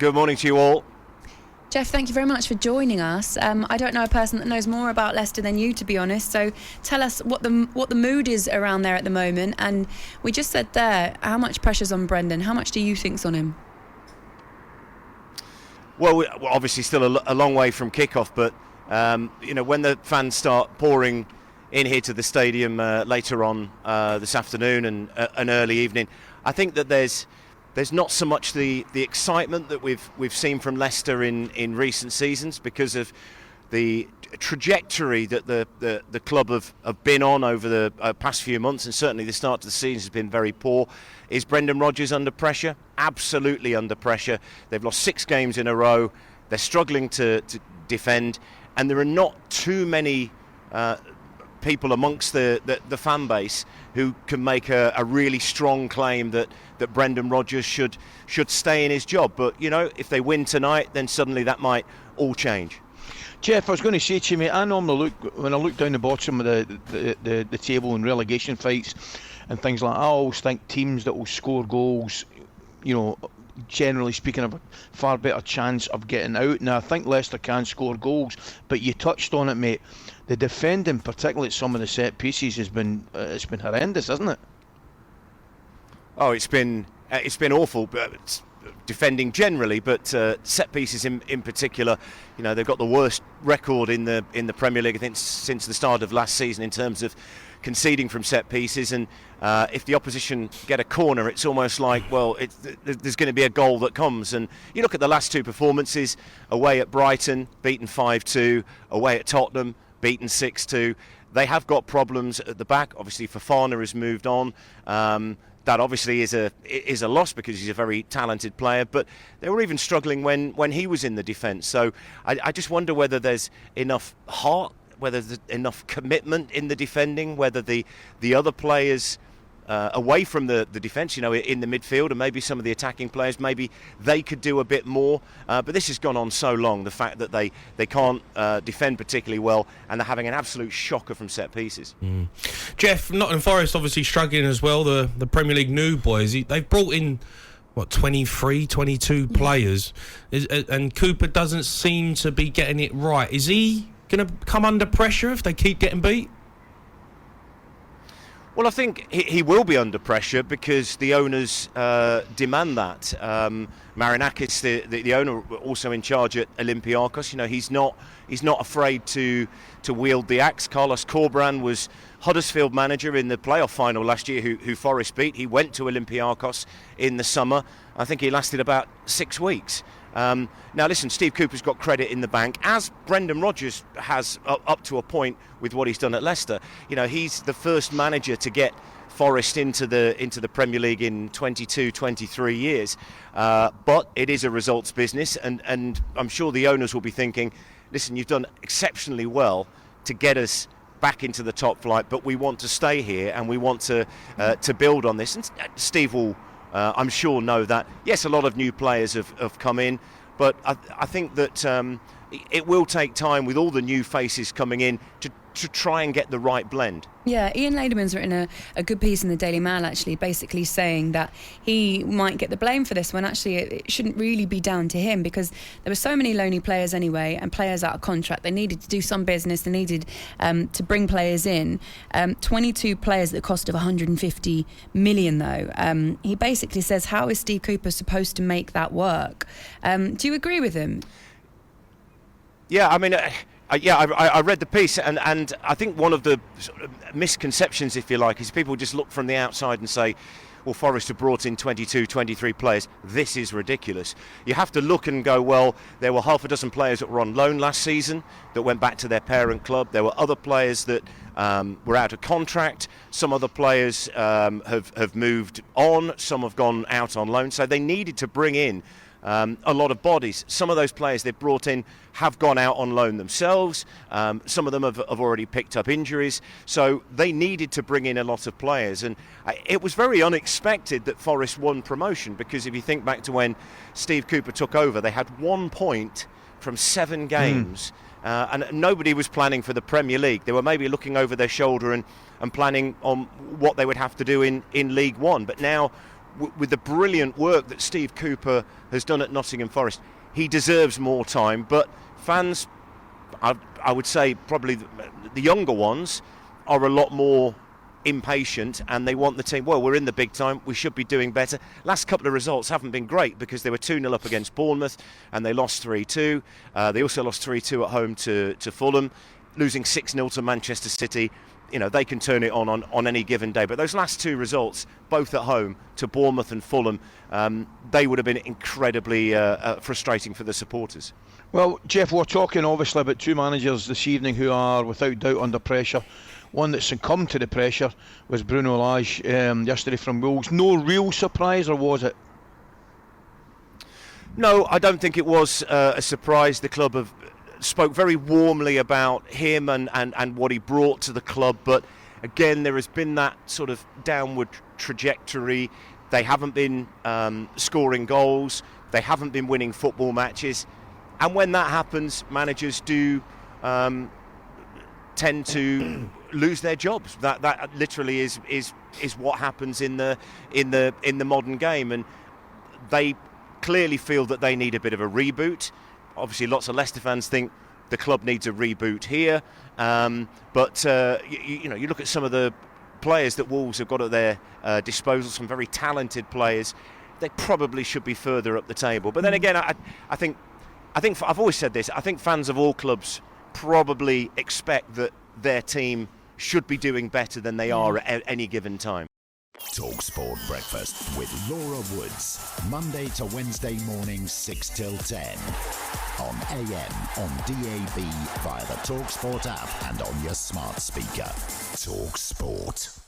Good morning to you all. Geoff, thank you very much for joining us. I don't know a person that knows more about Leicester than you, to be honest. So tell us what the mood is around there at the moment. And we just said there, how much pressure's on Brendan? How much do you think's on him? Well, we're obviously still a long way from kickoff, but when the fans start pouring in here to the stadium later on this afternoon and an early evening, I think that there's not so much the excitement that we've seen from Leicester in recent seasons because of the trajectory that the club have been on over the past few months, and certainly the start of the season has been very poor. Is Brendan Rodgers under pressure? Absolutely under pressure. They've lost 6 games in a row. They're struggling to defend, and there are not too many people amongst the fan base who can make a really strong claim that Brendan Rodgers should stay in his job. But if they win tonight, then suddenly that might all change. Geoff, I was going to say to you, mate, I normally when I look down the bottom of the table in relegation fights and things like that, I always think teams that will score goals, generally speaking, have a far better chance of getting out. Now, I think Leicester can score goals, but you touched on it, mate. The defending, particularly at some of the set pieces, has been horrendous, hasn't it? Oh, it's been awful, but defending generally, but set pieces in particular. They've got the worst record in the Premier League, I think, since the start of last season in terms of conceding from set pieces. And if the opposition get a corner, it's almost like, there's going to be a goal that comes. And you look at the last 2 performances: away at Brighton, beaten 5-2; away at Tottenham, beaten 6-2. They have got problems at the back. Obviously, Fofana has moved on. That obviously is a loss because he's a very talented player, but they were even struggling when he was in the defence. So I just wonder whether there's enough heart, whether there's enough commitment in the defending, whether the other players away from the defence, in the midfield, and maybe some of the attacking players, maybe they could do a bit more. But this has gone on so long, the fact that they can't defend particularly well, and they're having an absolute shocker from set pieces. Geoff, Nottingham Forest obviously struggling as well, the Premier League new boys. They've brought in 23, 22 players, and Cooper doesn't seem to be getting it right. Is he going to come under pressure if they keep getting beat? Well, I think he will be under pressure because the owners demand that. Marinakis, the owner, also in charge at Olympiacos. He's not afraid to wield the axe. Carlos Corberán was Huddersfield manager in the playoff final last year, who Forest beat. He went to Olympiacos in the summer. I think he lasted about 6 weeks. Now listen, Steve Cooper's got credit in the bank, as Brendan Rodgers has up to a point with what he's done at Leicester. He's the first manager to get Forest into the Premier League in 22, 23 years. But it is a results business, and I'm sure the owners will be thinking, listen, you've done exceptionally well to get us back into the top flight, but we want to stay here and we want to build on this. And Steve will, I'm sure, know that, yes, a lot of new players have come in, but I think that it will take time with all the new faces coming in to try and get the right blend. Yeah, Ian Laderman's written a good piece in the Daily Mail, actually, basically saying that he might get the blame for this when actually it shouldn't really be down to him, because there were so many lonely players anyway, and players out of contract. They needed to do some business. They needed to bring players in. 22 players at the cost of 150 million, though. He basically says, how is Steve Cooper supposed to make that work? Do you agree with him? Yeah, I mean... I read the piece, and I think one of the sort of misconceptions, if you like, is people just look from the outside and say, well, Forest have brought in 22, 23 players. This is ridiculous. You have to look and go, well, there were half a dozen players that were on loan last season that went back to their parent club. There were other players that were out of contract. Some other players have moved on. Some have gone out on loan. So they needed to bring in a lot of bodies. Some of those players they've brought in have gone out on loan themselves. Some of them have already picked up injuries. So they needed to bring in a lot of players. And it was very unexpected that Forest won promotion, because if you think back to when Steve Cooper took over, they had 1 point from 7 games. And nobody was planning for the Premier League. They were maybe looking over their shoulder and planning on what they would have to do in League One. But now with the brilliant work that Steve Cooper has done at Nottingham Forest, he deserves more time. But fans, I would say probably the younger ones, are a lot more impatient, and they want the team. Well, we're in the big time, we should be doing better. Last couple of results haven't been great because they were 2-0 up against Bournemouth and they lost 3-2. They also lost 3-2 at home to Fulham, losing 6-0 to Manchester City. You know, they can turn it on any given day. But those last two results, both at home to Bournemouth and Fulham, they would have been incredibly frustrating for the supporters. Well, Geoff, we're talking obviously about two managers this evening who are without doubt under pressure. One that succumbed to the pressure was Bruno Lage yesterday from Wolves. No real surprise, or was it? No, I don't think it was a surprise. The club have spoke very warmly about him and what he brought to the club, but again, there has been that sort of downward trajectory. They haven't been scoring goals, they haven't been winning football matches, and when that happens, managers do tend to lose their jobs. That literally is what happens in the modern game, and they clearly feel that they need a bit of a reboot. Obviously, lots of Leicester fans think the club needs a reboot here, but you look at some of the players that Wolves have got at their disposal, some very talented players. They probably should be further up the table. But then again, I think I've always said this. I think fans of all clubs probably expect that their team should be doing better than they are at any given time. talkSPORT Breakfast with Laura Woods, Monday to Wednesday mornings 6 till 10. On AM, on DAB, via the talkSPORT app and on your smart speaker. talkSPORT.